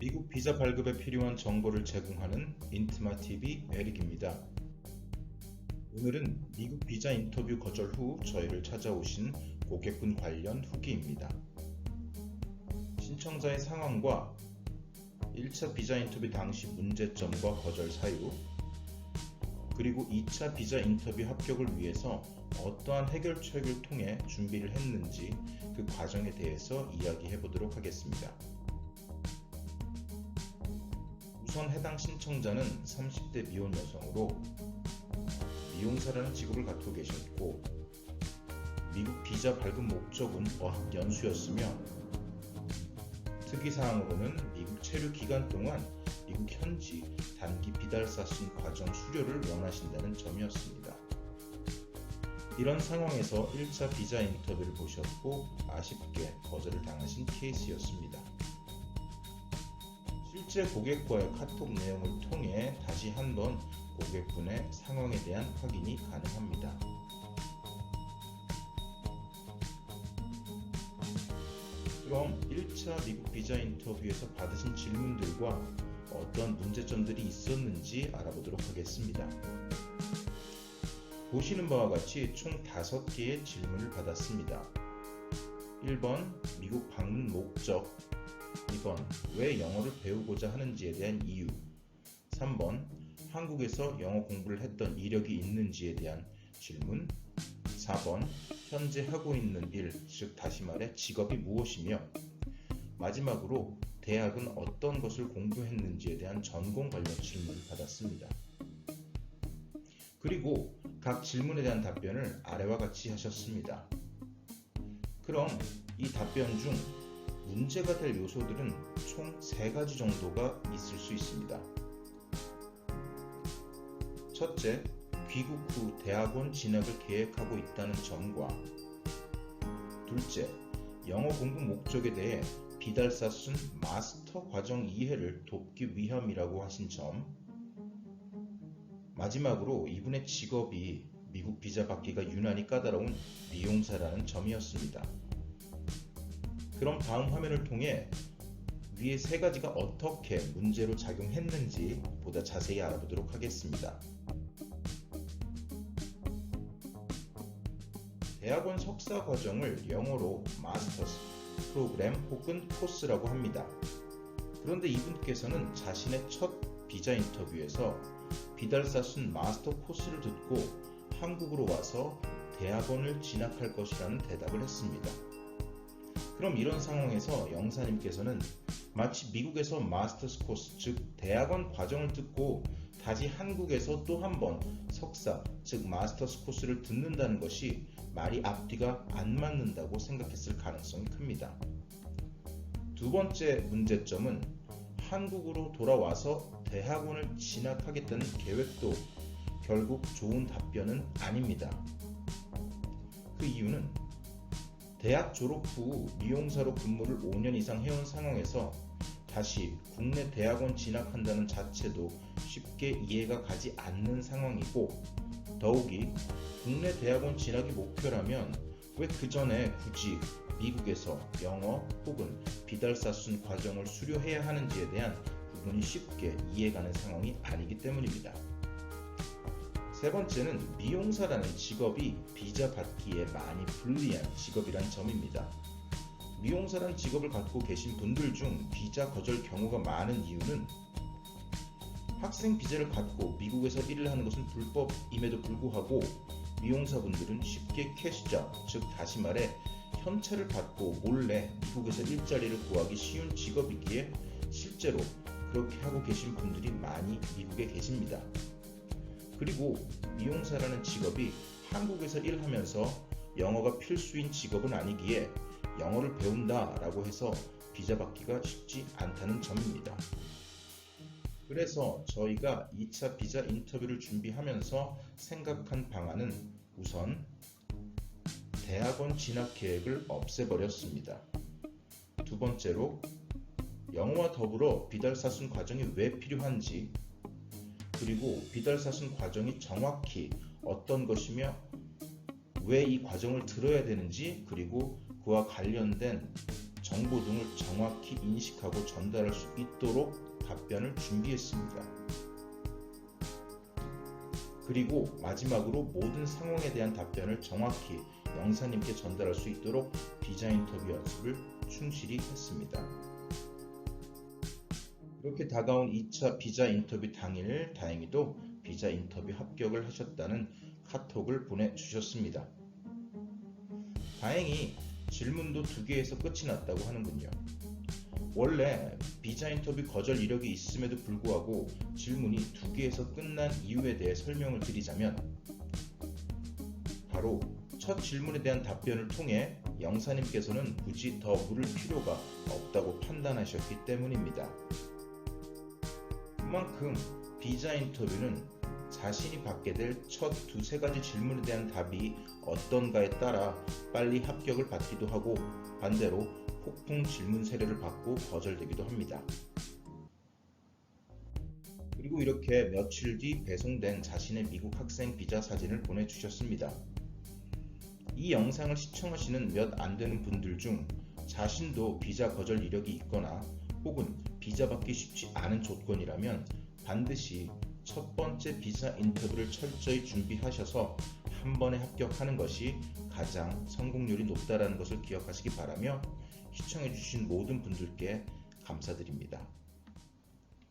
미국 비자 발급에 필요한 정보를 제공하는 인트마TV 에릭입니다. 오늘은 미국 비자 인터뷰 거절 후 저희를 찾아오신 고객분 관련 후기입니다. 신청자의 상황과 1차 비자 인터뷰 당시 문제점과 거절 사유, 그리고 2차 비자 인터뷰 합격을 위해서 어떠한 해결책을 통해 준비를 했는지 그 과정에 대해서 이야기해 보도록 하겠습니다. 우선 해당 신청자는 30대 미혼 여성으로 미용사라는 직업을 갖고 계셨고, 미국 비자 발급 목적은 어학연수였으며, 특이사항으로는 미국 체류 기간 동안 미국 현지 단기 비달사순 과정 수료를 원하신다는 점이었습니다. 이런 상황에서 1차 비자 인터뷰를 보셨고 아쉽게 거절을 당하신 케이스였습니다. 실제 고객과의 카톡 내용을 통해 다시 한번 고객분의 상황에 대한 확인이 가능합니다. 그럼 1차 미국 비자 인터뷰에서 받으신 질문들과 어떤 문제점들이 있었는지 알아보도록 하겠습니다. 보시는 바와 같이 총 5개의 질문을 받았습니다. 1번 미국 방문 목적, 2번 왜 영어를 배우고자 하는지에 대한 이유, 3번 한국에서 영어 공부를 했던 이력이 있는지에 대한 질문, 4번 현재 하고 있는 일, 즉 다시 말해 직업이 무엇이며, 마지막으로 대학은 어떤 것을 공부했는지에 대한 전공 관련 질문을 받았습니다. 그리고 각 질문에 대한 답변을 아래와 같이 하셨습니다. 그럼 이 답변 중 문제가 될 요소들은 총 3가지 정도가 있을 수 있습니다. 첫째, 귀국 후 대학원 진학을 계획하고 있다는 점과, 둘째, 영어 공부 목적에 대해 비달사순 마스터 과정 이해를 돕기 위함이라고 하신 점, 마지막으로 이분의 직업이 미국 비자 받기가 유난히 까다로운 미용사라는 점이었습니다. 그럼 다음 화면을 통해 위의 3가지가 어떻게 문제로 작용했는지 보다 자세히 알아보도록 하겠습니다. 대학원 석사 과정을 영어로 마스터스 프로그램 혹은 코스라고 합니다. 그런데 이분께서는 자신의 첫 비자 인터뷰에서 비달사순 마스터 코스를 듣고 한국으로 와서 대학원을 진학할 것이라는 대답을 했습니다. 그럼 이런 상황에서 영사님께서는 마치 미국에서 마스터스 코스, 즉 대학원 과정을 듣고 다시 한국에서 또 한 번 석사, 즉 마스터스 코스를 듣는다는 것이 말이 앞뒤가 안 맞는다고 생각했을 가능성이 큽니다. 두 번째 문제점은 한국으로 돌아와서 대학원을 진학하겠다는 계획도 결국 좋은 답변은 아닙니다. 그 이유는 대학 졸업 후 미용사로 근무를 5년 이상 해온 상황에서 다시 국내 대학원 진학한다는 자체도 쉽게 이해가 가지 않는 상황이고, 더욱이 국내 대학원 진학이 목표라면 왜 그 전에 굳이 미국에서 영어 혹은 비달사순 과정을 수료해야 하는지에 대한 부분이 쉽게 이해가는 상황이 아니기 때문입니다. 세 번째는 미용사라는 직업이 비자 받기에 많이 불리한 직업이란 점입니다. 미용사라는 직업을 갖고 계신 분들 중 비자 거절 경우가 많은 이유는 학생 비자를 갖고 미국에서 일을 하는 것은 불법임에도 불구하고 미용사분들은 쉽게 캐시잡, 즉 다시 말해 현찰을 받고 몰래 미국에서 일자리를 구하기 쉬운 직업이기에 실제로 그렇게 하고 계신 분들이 많이 미국에 계십니다. 그리고 미용사라는 직업이 한국에서 일하면서 영어가 필수인 직업은 아니기에 영어를 배운다 라고 해서 비자 받기가 쉽지 않다는 점입니다. 그래서 저희가 2차 비자 인터뷰를 준비하면서 생각한 방안은 우선 대학원 진학 계획을 없애버렸습니다. 두 번째로 영어와 더불어 비달사순 과정이 왜 필요한지, 그리고 비달사순 과정이 정확히 어떤 것이며 왜 이 과정을 들어야 되는지, 그리고 그와 관련된 정보 등을 정확히 인식하고 전달할 수 있도록 답변을 준비했습니다. 그리고 마지막으로 모든 상황에 대한 답변을 정확히 영사님께 전달할 수 있도록 비자 인터뷰 연습을 충실히 했습니다. 이렇게 다가온 2차 비자 인터뷰 당일 다행히도 비자 인터뷰 합격을 하셨다는 카톡을 보내주셨습니다. 다행히 질문도 2개에서 끝이 났다고 하는군요. 원래 비자 인터뷰 거절 이력이 있음에도 불구하고 질문이 2개에서 끝난 이유에 대해 설명을 드리자면, 바로 첫 질문에 대한 답변을 통해 영사님께서는 굳이 더 물을 필요가 없다고 판단하셨기 때문입니다. 그만큼 비자 인터뷰는 자신이 받게 될 첫 2-3가지 질문에 대한 답이 어떤가에 따라 빨리 합격을 받기도 하고 반대로 폭풍 질문 세례를 받고 거절되기도 합니다. 그리고 이렇게 며칠 뒤 배송된 자신의 미국 학생 비자 사진을 보내주셨습니다. 이 영상을 시청하시는 몇 안 되는 분들 중 자신도 비자 거절 이력이 있거나 혹은 비자 받기 쉽지 않은 조건이라면 반드시 첫 번째 비자 인터뷰를 철저히 준비하셔서 한 번에 합격하는 것이 가장 성공률이 높다는 것을 기억하시기 바라며, 시청해주신 모든 분들께 감사드립니다.